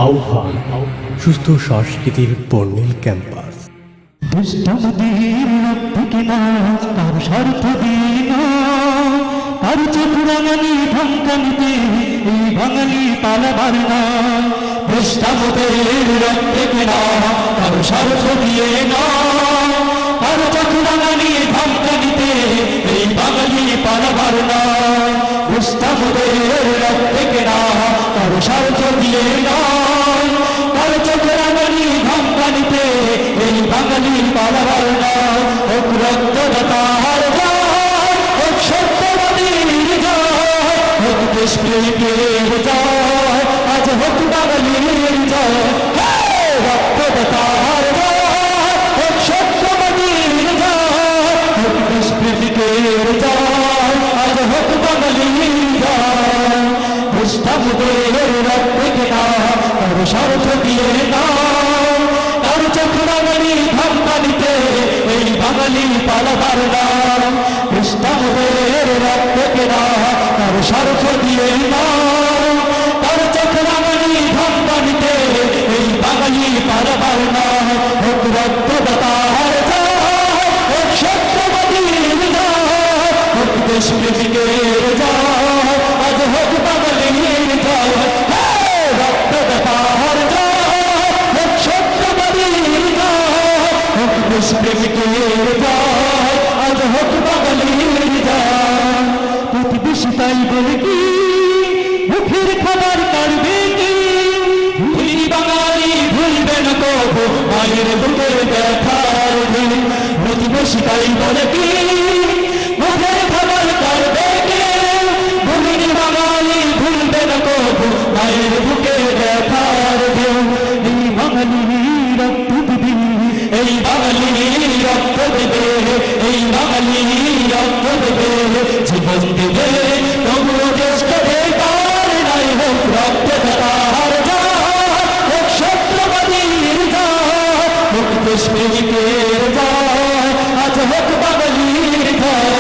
আহ্বান সুস্থ সংস্কৃতির বর্ণিল ক্যাম্পাস। দুষ্টমদের রক্ত কেনা তার স্বার্থ দিন, তার চোখ রাঙানি ধমকানিতে এই বাঙালি পালাবার না। দুষ্টমদের রক্ত কেনা তার স্বার্থ দিয়ে না, তার চোখ রাঙানি ধমকানিতে এই বাঙালি পালাবার না। দুষ্টমদের রক্ত কেনা তার স্বার্থ দিয়ে না, তার চোখ রাঙানি ধমকানিতে এই বাঙালি পালাবার না। হোক রক্তদাতার জয়, হোক সত্যবাদীর জয়, হোক দেশপ্রেমিকের জয়, আজ হোক বাঙালির জয়। রক্তদাতার জয়, হোক সত্যবাদীর জয়, হোক দেশপ্রেমিকের জয়, আজ হোক বাঙালির জয়। দুষ্টমদের রক্ত কেনা তার স্বার্থ দিয়ে না, তার চোখ রাঙানি ধমকানিতে এই বাঙালি পালাবার না। দুষ্টমদের রক্ত কেনা তার স্বার্থ দিয়ে না, তার চোখ রাঙানি ধমকানিতে এই বাঙালি পালাবার না। হোক রক্তদাতার জয়, হোক সত্যবাদীর জয়, হোক দেশপ্রেমিকের জয়, আজ হোক বাঙালির জয়। রক্তদাতার জয়, হোক সত্যবাদীর জয়, হোক দেশপ্রেমিকের জয়, আজ হোক বাঙালির জয়। প্রতিবেশী তাই বলে কি মুখের খাবার কাটবে কি, ভুলি বাঙালি ভুলবে না কবু মায়ের বুকের ব্যথার দিন। প্রতিবেশী তাই বলে কি মুখের খাবার কাটবে কি, ভুলি বাঙালি ভুলবে না কবু মায়ের বুকের ব্যথার দিন। এই বাঙালি রক্ত দিবে, এই বাঙালি রক্ত দেবে, এই বাঙালি রক্ত দেবে, জীবন দেবে, তবুও দেশকে বেকার নাই। হোক রক্তদাতার জয়, হোক সত্যবাদীর জয়, হোক দেশপ্রেমিকের জয়, আজ হোক বাঙালির জয়।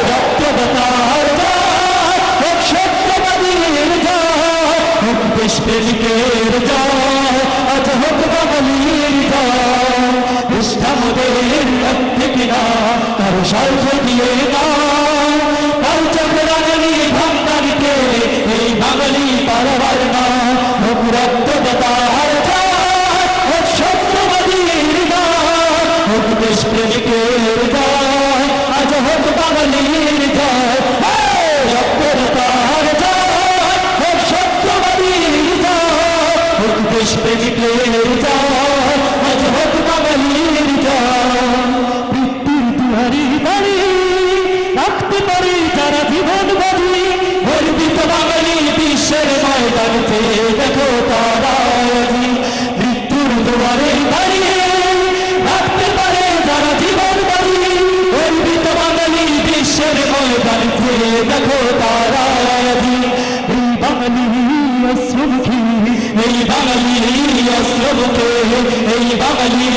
রক্তদাতার জয়, হোক সত্যবাদীর জয়, হোক দেশপ্রেমিকের জয়, আজ হোক বাঙালির জয়। দুষ্টমদের রক্ত কেনা তার স্বার্থ দিয়ে না, তার চোখ রাঙানি ধমকানিতে এই বাঙালি পালাবার না। হোক রক্তদাতার জয়, হোক সত্যবাদীর জয়, হোক দেশপ্রেমিকের জয়, আজ হোক বাঙালির জয়। রক্তদাতার জয়, হোক সত্যবাদীর জয়, হোক দেশপ্রেমিকের জয়, আজ হোক বাঙালির জয়। মৃত্যুর দুয়ারে দাঁড়িয়ে রাখতে পারে যারা জীবন বাজি, গর্বিত বাঙালি বিশ্বের ময়দানেতে দেখো তারা আজি। মৃত্যুর দুয়ারে দাঁড়িয়ে রাখতে পারে যারা জীবন বাজি, গর্বিত বাঙালি বিশ্বের ময়দানেতে দেখো তারা আজি। এই বাঙালি অস্ত্রমুখী, এই বাঙালি অস্ত্রমুখে, এই বাঙালি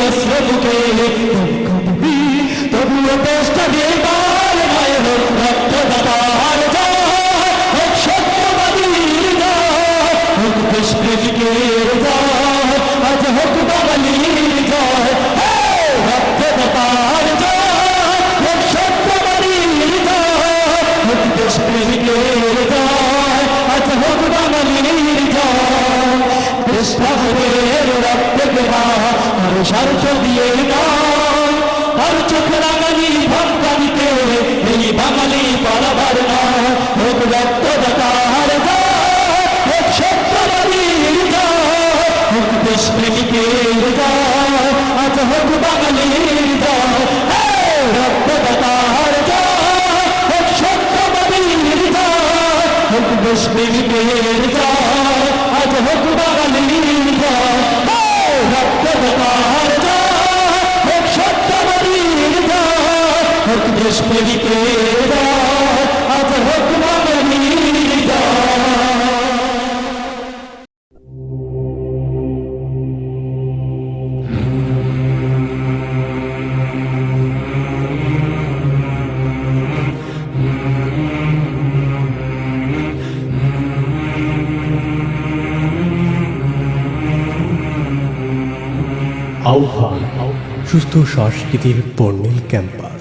অস্ত্রমুখে তবুও দেশটা বেকার নয়। হোক রক্তদাতার জয়, হোক সত্যবাদীর জয়, হোক দেশপ্রেমিকের জয়, আজ হোক বাঙালির জয়। রক্তদাতার জয়, হোক সত্যবাদীর জয়, হোক দেশপ্রেমিকের জয়, আজ হোক বাঙালির জয়। দুষ্টমদের রক্ত কেনা তার স্বার্থ দিয়ে না, তার চোখ রাঙানি ধমকানিতে এই বাঙালি পালাবার না। হোক রক্তদাতার জয়, হোক সত্যবাদীর জয়, হোক দেশপ্রেমিকের জয়, আজ হোক বাঙালির জয়। রক্তদাতার জয়, হোক সত্যবাদীর জয়, হোক দেশপ্রেমিকের জয়, আজ হোক বাঙালির জয়। রক্তদাতার জয়, হোক সত্যবাদীর জয়, হোক দেশপ্রেমিকের জয়, আজ হোক বাঙালির জয়। আহ্বান সুস্থ সংস্কৃতির বর্ণিল ক্যাম্পাস।